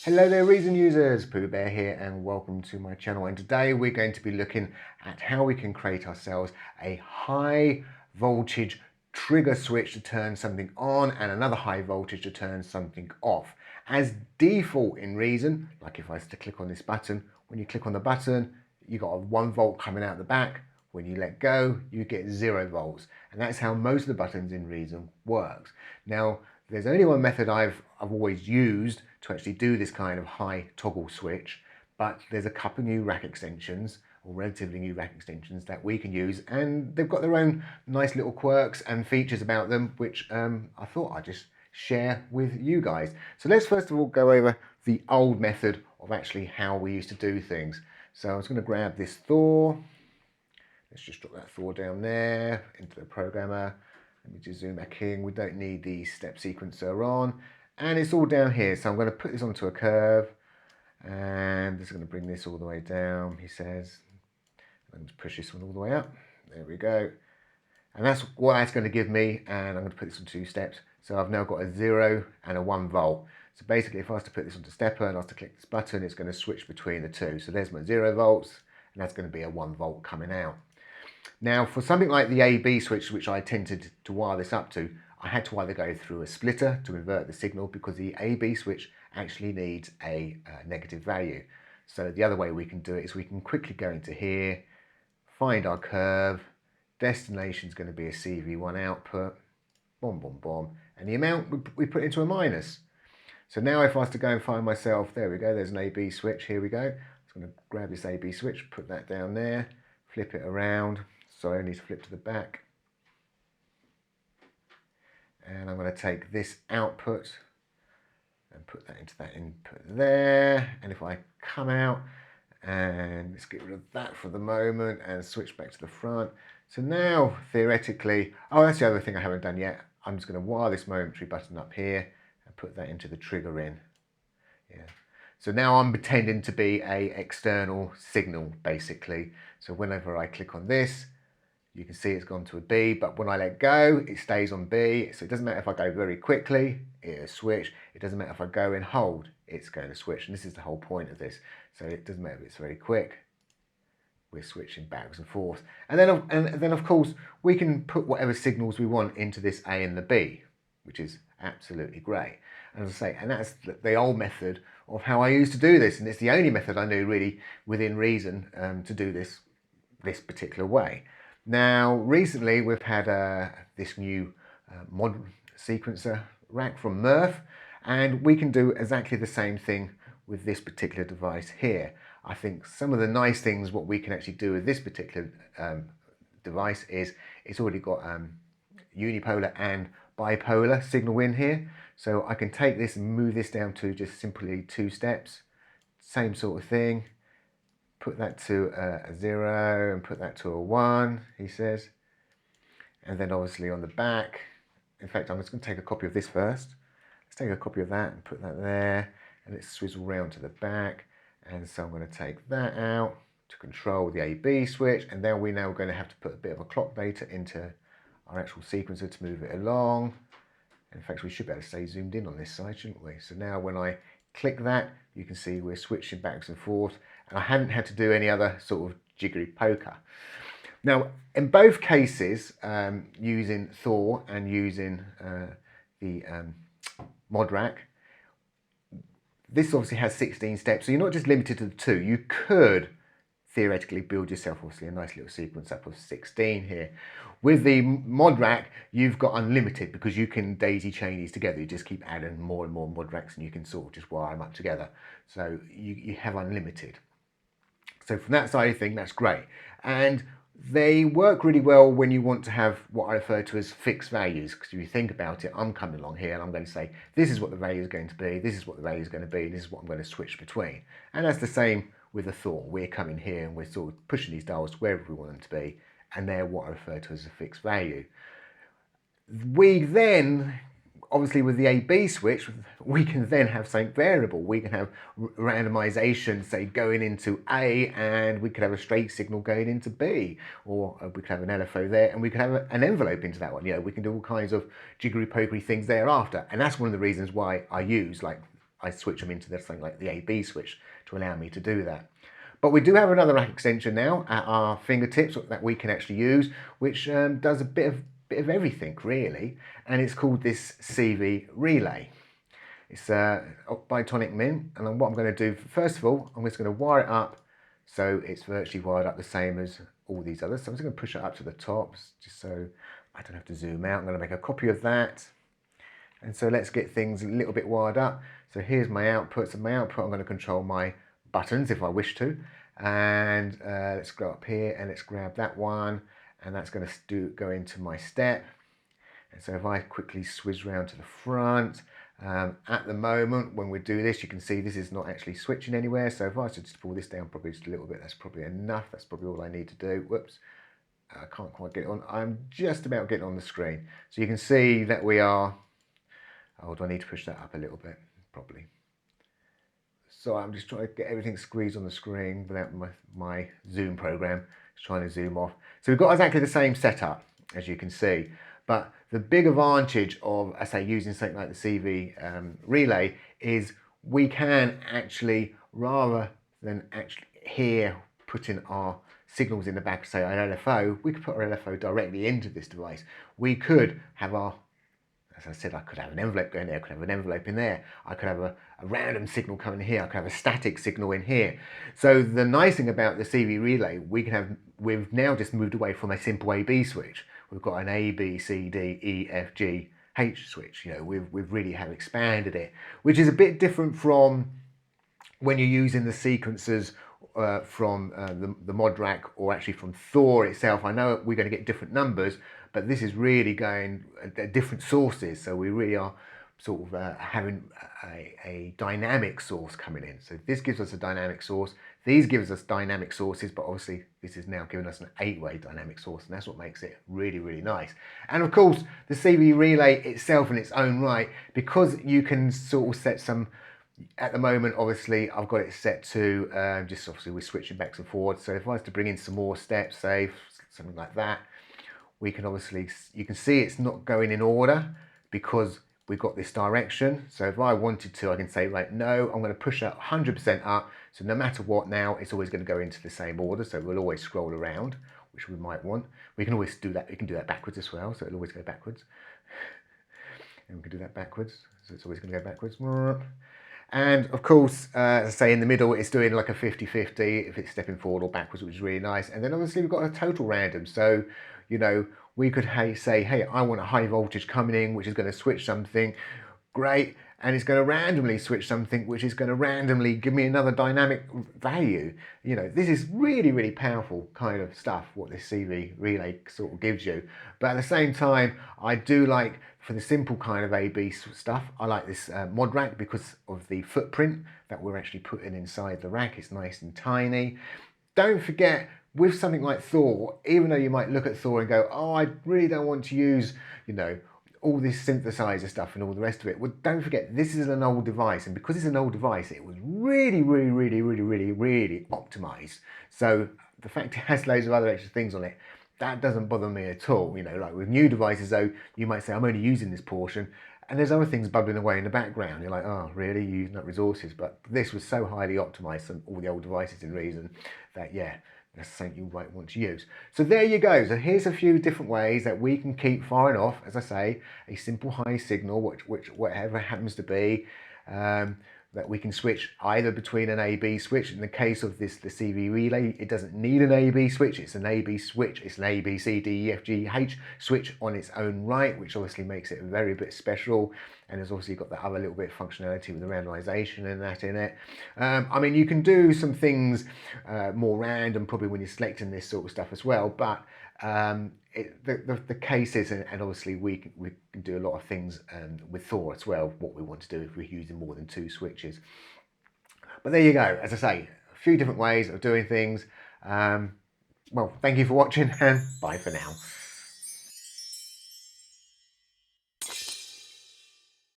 Hello there Reason users, PoohBear here and welcome to my channel, and today we're going to be looking at how we can create ourselves a high voltage trigger switch to turn something on and another high voltage to turn something off. As default in Reason, like if I was to click on this button, when you click on the button you got a 1 volt coming out the back. When you let go you get 0 volts, and that's how most of the buttons in Reason works. Now there's only one method I've always used to actually do this kind of high toggle switch, but there's a couple new rack extensions, or relatively new rack extensions, that we can use, and they've got their own nice little quirks and features about them, which I thought I'd just share with you guys. So let's first of all go over the old method of actually how we used to do things. So I was going to grab this Thor. Let's just drop that Thor down there into the programmer. Let me just zoom back in. We don't need the step sequencer on, and it's all down here. So I'm going to put this onto a curve, and this is going to bring this all the way down, he says. I'm going to push this one all the way up. There we go. And that's what that's going to give me, and I'm going to put this on 2 steps. So I've now got a 0 and a 1 volt. So basically if I was to put this onto stepper and I was to click this button, it's going to switch between the two. So there's my 0 volts, and that's going to be a 1 volt coming out. Now for something like the A-B switch, which I tended to wire this up to, I had to either go through a splitter to invert the signal, because the A-B switch actually needs a negative value. So the other way we can do it is we can quickly go into here, find our curve, destination is going to be a CV1 output, boom, boom, boom, and the amount we put into a minus. So now if I was to go and find myself, there we go, there's an A-B switch, here we go. I'm going to grab this A-B switch, put that down there, flip it around. So I need to flip to the back, and I'm going to take this output and put that into that input there. And if I come out, and let's get rid of that for the moment and switch back to the front. So now theoretically, oh, that's the other thing I haven't done yet. I'm just going to wire this momentary button up here and put that into the trigger in. Yeah. So now I'm pretending to be a external signal basically. So whenever I click on this, you can see it's gone to a B, but when I let go, it stays on B. So it doesn't matter if I go very quickly, it'll switch. It doesn't matter if I go and hold, it's going to switch. And this is the whole point of this. So it doesn't matter if it's very quick, we're switching backwards and forth. And then of course, we can put whatever signals we want into this A and the B, which is absolutely great. And as I say, and that's the old method of how I used to do this. And it's the only method I knew really within Reason to do this particular way. Now, recently we've had this new mod sequencer rack from Murph, and we can do exactly the same thing with this particular device here. I think some of the nice things what we can actually do with this particular device is it's already got unipolar and bipolar signal in here. So I can take this and move this down to just simply 2 steps, same sort of thing. Put that to a 0 and put that to a 1, he says. And then obviously on the back, in fact, I'm just going to take a copy of this first. Let's take a copy of that and put that there. And let's swizzle round to the back. And so I'm going to take that out to control the A-B switch. And then we're now going to have to put a bit of a clock data into our actual sequencer to move it along. In fact, we should be able to stay zoomed in on this side, shouldn't we? So now when I click that, you can see we're switching backwards and forth, and I hadn't had to do any other sort of jiggery poker. Now, in both cases, using Thor and using the Modrack, this obviously has 16 steps, so you're not just limited to the 2. You could theoretically build yourself obviously a nice little sequence up of 16 here. With the Modrack, you've got unlimited, because you can daisy chain these together. You just keep adding more and more Modracks, and you can sort of just wire them up together. So you have unlimited. So from that side of things, that's great. And they work really well when you want to have what I refer to as fixed values, because if you think about it, I'm coming along here and I'm going to say, this is what the value is going to be, this is what the value is going to be, this is what I'm going to switch between. And that's the same with the Thor. We're coming here and we're sort of pushing these dials to wherever we want them to be, and they're what I refer to as a fixed value. We then, obviously with the A-B switch, we can then have something variable. We can have randomization, say, going into A, and we could have a straight signal going into B, or we could have an LFO there, and we could have an envelope into that one. You know, we can do all kinds of jiggery-pokery things thereafter, and that's one of the reasons why I use like I switch them into something like the AB switch to allow me to do that. But we do have another rack extension now at our fingertips that we can actually use, which does a bit of everything really, and it's called this CV relay. It's by Tonic Mint, and what I'm going to do, first of all, I'm just going to wire it up so it's virtually wired up the same as all these others. So I'm just going to push it up to the top, just so I don't have to zoom out. I'm going to make a copy of that. And so let's get things a little bit wired up. So here's my output. So my output, I'm going to control my buttons if I wish to. And let's go up here and let's grab that one. And that's going to go into my step. And so if I quickly swizz around to the front, at the moment when we do this, you can see this is not actually switching anywhere. So if I just pull this down probably just a little bit, that's probably enough. That's probably all I need to do. Whoops, I can't quite get it on. I'm just about getting on the screen. So you can see that we are, oh, do I need to push that up a little bit? Probably. So I'm just trying to get everything squeezed on the screen without my zoom program. Just trying to zoom off. So we've got exactly the same setup, as you can see. But the big advantage of, I say, using something like the CV relay is we can actually, rather than actually here putting our signals in the back, say an LFO, we could put our LFO directly into this device. We could have our, as I said, I could have an envelope going there, I could have an envelope in there, I could have a random signal coming here, I could have a static signal in here. So the nice thing about the CV relay, we've now just moved away from a simple AB switch. We've got an A, B, C, D, E, F, G, H switch. You know, we've really have expanded it, which is a bit different from when you're using the sequencers from the Modrack, or actually from Thor itself. I know we're going to get different numbers, but this is really going at different sources. So we really are sort of having a dynamic source coming in. So this gives us a dynamic source. These gives us dynamic sources, but obviously this is now giving us an 8-way dynamic source, and that's what makes it really, really nice. And of course, the CV relay itself in its own right, because you can sort of set some, at the moment, obviously, I've got it set to, just obviously we're switching back and forwards. So if I was to bring in some more steps, say something like that, we can obviously, you can see it's not going in order because we've got this direction. So if I wanted to, I can say, right, no, I'm going to push that 100% up. So no matter what now, it's always going to go into the same order. So we'll always scroll around, which we might want. We can always do that. We can do that backwards as well. So it'll always go backwards. And we can do that backwards. So it's always going to go backwards. And of course, as I say, in the middle, it's doing like a 50-50 if it's stepping forward or backwards, which is really nice. And then obviously we've got a total random. So, you know, we could say, hey, I want a high voltage coming in, which is going to switch something. Great. And it's going to randomly switch something, which is going to randomly give me another dynamic value. You know, this is really, really powerful kind of stuff, what this CV relay sort of gives you. But at the same time, I do like, for the simple kind of AB stuff, I like this Modrack because of the footprint that we're actually putting inside the rack. It's nice and tiny. Don't forget, with something like Thor, even though you might look at Thor and go, oh, I really don't want to use, you know, all this synthesizer stuff and all the rest of it. Well, don't forget, this is an old device, and because it's an old device, it was really, really, really, really, really, really optimized. So the fact it has loads of other extra things on it, that doesn't bother me at all. You know, like with new devices though, you might say, I'm only using this portion, and there's other things bubbling away in the background. You're like, oh, really? You're using up resources? But this was so highly optimized from all the old devices in reason that, yeah, that's something you might want to use. So there you go. So here's a few different ways that we can keep firing off, as I say, a simple high signal, which whatever happens to be, that we can switch either between an AB switch. In the case of the CV relay, it doesn't need an AB switch. It's an AB switch. It's an A, B, C, D, E, F, G, H switch on its own right, which obviously makes it a very bit special. And it's obviously got that other little bit of functionality with the randomization and that in it. I mean, you can do some things more random probably when you're selecting this sort of stuff as well, but the case is, and obviously we can do a lot of things with Thor as well, what we want to do if we're using more than 2 switches. But there you go, as I say, a few different ways of doing things. Well, thank you for watching, and bye for now.